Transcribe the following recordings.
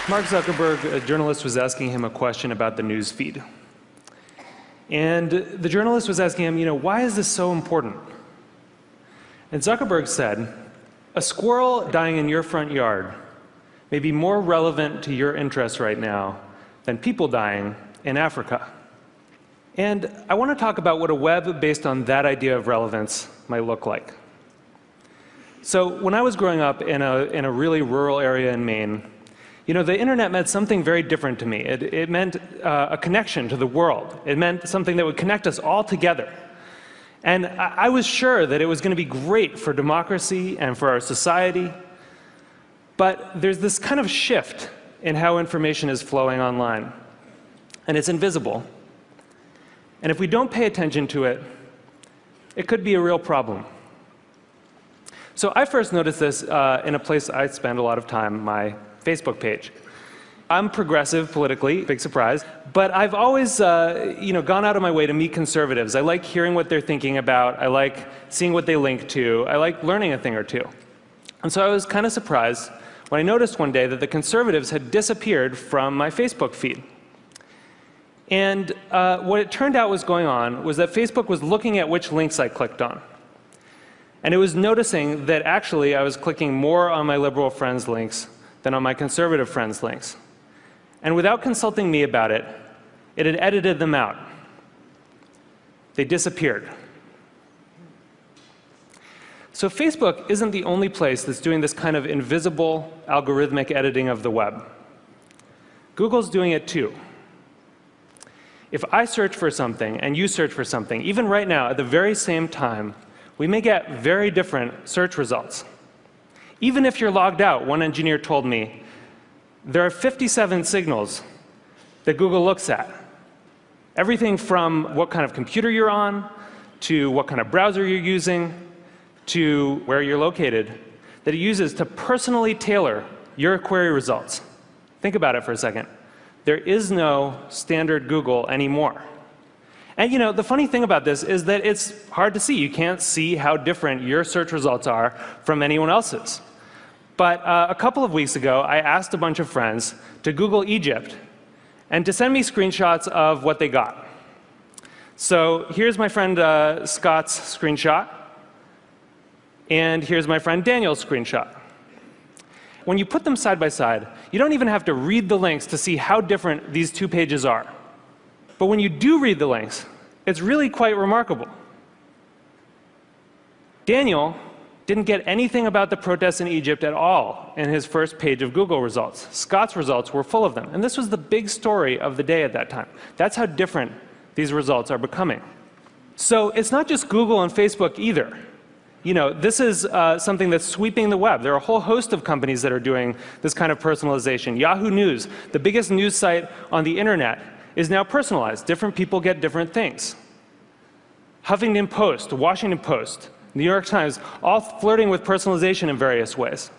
Mark Zuckerberg, a journalist was asking him a question about the news feed. And the journalist was asking him, why is this so important? And Zuckerberg said, a squirrel dying in your front yard may be more relevant to your interests right now than people dying in Africa. And I want to talk about what a web based on that idea of relevance might look like. So when I was growing up in a really rural area in Maine, the internet meant something very different to me. It meant a connection to the world. It meant something that would connect us all together. And I was sure that it was going to be great for democracy and for our society. But there's this kind of shift in how information is flowing online. And it's invisible. And if we don't pay attention to it, it could be a real problem. So I first noticed this in a place I spend a lot of time, my Facebook page. I'm progressive politically, big surprise, but I've always gone out of my way to meet conservatives. I like hearing what they're thinking about. I like seeing what they link to. I like learning a thing or two. And so I was kind of surprised when I noticed one day that the conservatives had disappeared from my Facebook feed. And what it turned out was going on was that Facebook was looking at which links I clicked on. And it was noticing that actually I was clicking more on my liberal friends' links than on my conservative friends' links. And without consulting me about it, it had edited them out. They disappeared. So Facebook isn't the only place that's doing this kind of invisible algorithmic editing of the web. Google's doing it too. If I search for something and you search for something, even right now at the very same time, we may get very different search results. Even if you're logged out, one engineer told me, there are 57 signals that Google looks at. Everything from what kind of computer you're on, to what kind of browser you're using, to where you're located, that it uses to personally tailor your query results. Think about it for a second. There is no standard Google anymore. And the funny thing about this is that it's hard to see. You can't see how different your search results are from anyone else's. But a couple of weeks ago, I asked a bunch of friends to Google Egypt and to send me screenshots of what they got. So here's my friend Scott's screenshot. And here's my friend Daniel's screenshot. When you put them side by side, you don't even have to read the links to see how different these two pages are. But when you do read the links, it's really quite remarkable. Daniel didn't get anything about the protests in Egypt at all in his first page of Google results. Scott's results were full of them. And this was the big story of the day at that time. That's how different these results are becoming. So it's not just Google and Facebook either. This is something that's sweeping the web. There are a whole host of companies that are doing this kind of personalization. Yahoo News, the biggest news site on the internet, is now personalized. Different people get different things. Huffington Post, Washington Post, New York Times, all flirting with personalization in various ways.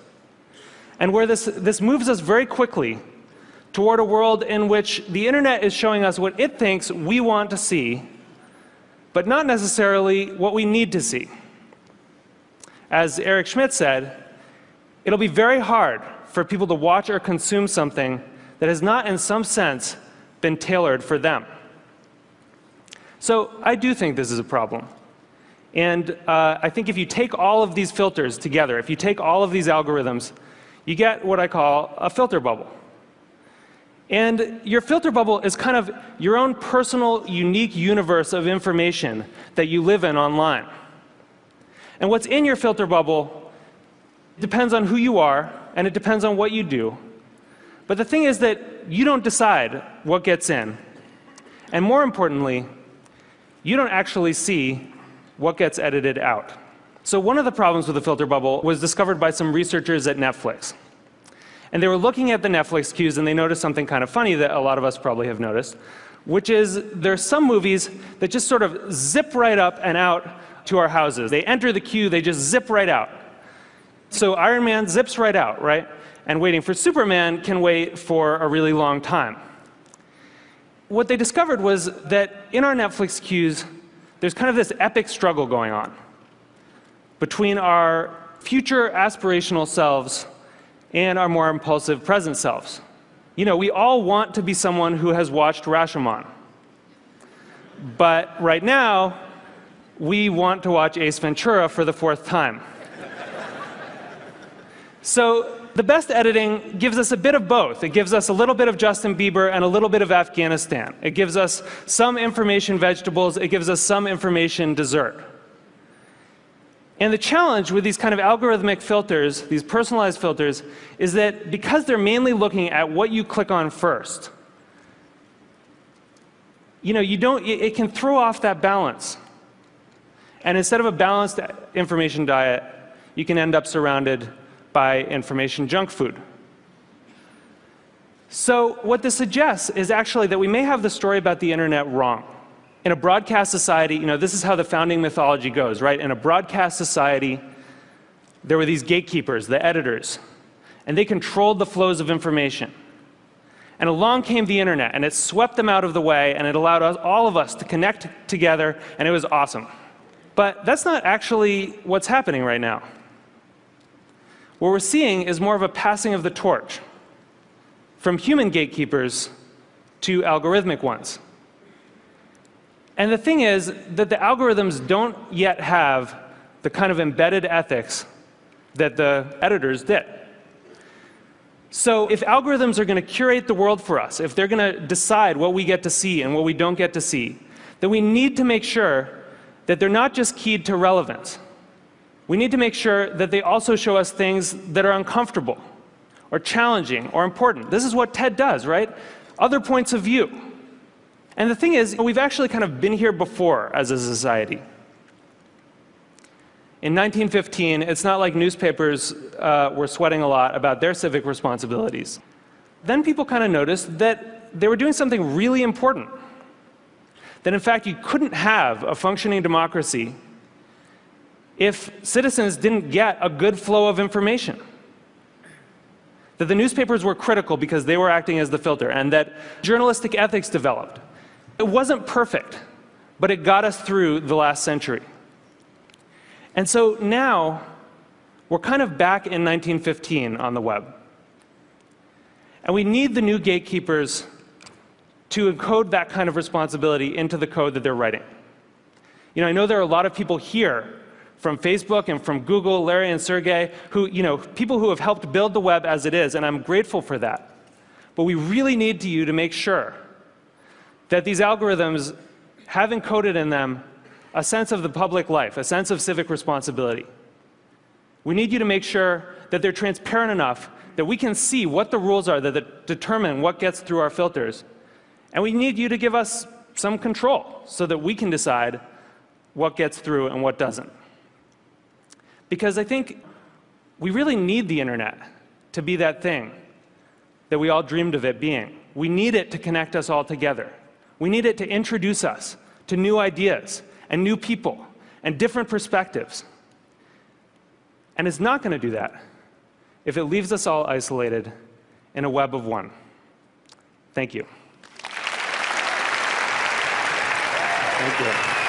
And where this moves us very quickly toward a world in which the internet is showing us what it thinks we want to see, but not necessarily what we need to see. As Eric Schmidt said, it'll be very hard for people to watch or consume something that has not, in some sense, been tailored for them. So I do think this is a problem. And I think if you take all of these filters together, if you take all of these algorithms, you get what I call a filter bubble. And your filter bubble is kind of your own personal, unique universe of information that you live in online. And what's in your filter bubble depends on who you are, and it depends on what you do. But the thing is that you don't decide what gets in. And more importantly, you don't actually see what gets edited out. So one of the problems with the filter bubble was discovered by some researchers at Netflix. And they were looking at the Netflix queues, and they noticed something kind of funny that a lot of us probably have noticed, which is there are some movies that just sort of zip right up and out to our houses. They enter the queue, they just zip right out. So Iron Man zips right out, right? And Waiting for Superman can wait for a really long time. What they discovered was that in our Netflix queues, there's kind of this epic struggle going on between our future aspirational selves and our more impulsive present selves. You know, we all want to be someone who has watched Rashomon. But right now, we want to watch Ace Ventura for the 4th time. So the best editing gives us a bit of both. It gives us a little bit of Justin Bieber and a little bit of Afghanistan. It gives us some information vegetables. It gives us some information dessert. And the challenge with these kind of algorithmic filters, these personalized filters, is that because they're mainly looking at what you click on first, you know, it can throw off that balance. And instead of a balanced information diet, you can end up surrounded by information junk food. So what this suggests is actually that we may have the story about the internet wrong. In a broadcast society, you know, this is how the founding mythology goes, right? In a broadcast society, there were these gatekeepers, the editors, and they controlled the flows of information. And along came the internet, and it swept them out of the way, and it allowed all of us to connect together, and it was awesome. But that's not actually what's happening right now. What we're seeing is more of a passing of the torch from human gatekeepers to algorithmic ones. And the thing is that the algorithms don't yet have the kind of embedded ethics that the editors did. So if algorithms are going to curate the world for us, if they're going to decide what we get to see and what we don't get to see, then we need to make sure that they're not just keyed to relevance. We need to make sure that they also show us things that are uncomfortable or challenging or important. This is what TED does, right? Other points of view. And the thing is, we've actually kind of been here before as a society. In 1915, it's not like newspapers were sweating a lot about their civic responsibilities. Then people kind of noticed that they were doing something really important. That in fact, you couldn't have a functioning democracy if citizens didn't get a good flow of information. That the newspapers were critical because they were acting as the filter, and that journalistic ethics developed. It wasn't perfect, but it got us through the last century. And so now, we're kind of back in 1915 on the web. And we need the new gatekeepers to encode that kind of responsibility into the code that they're writing. You know, I know there are a lot of people here from Facebook and from Google, Larry and Sergey, who, you know, people who have helped build the web as it is, and I'm grateful for that. But we really need you to make sure that these algorithms have encoded in them a sense of the public life, a sense of civic responsibility. We need you to make sure that they're transparent enough that we can see what the rules are that determine what gets through our filters. And we need you to give us some control so that we can decide what gets through and what doesn't. Because I think we really need the internet to be that thing that we all dreamed of it being. We need it to connect us all together. We need it to introduce us to new ideas and new people and different perspectives. And it's not going to do that if it leaves us all isolated in a web of one. Thank you. Thank you.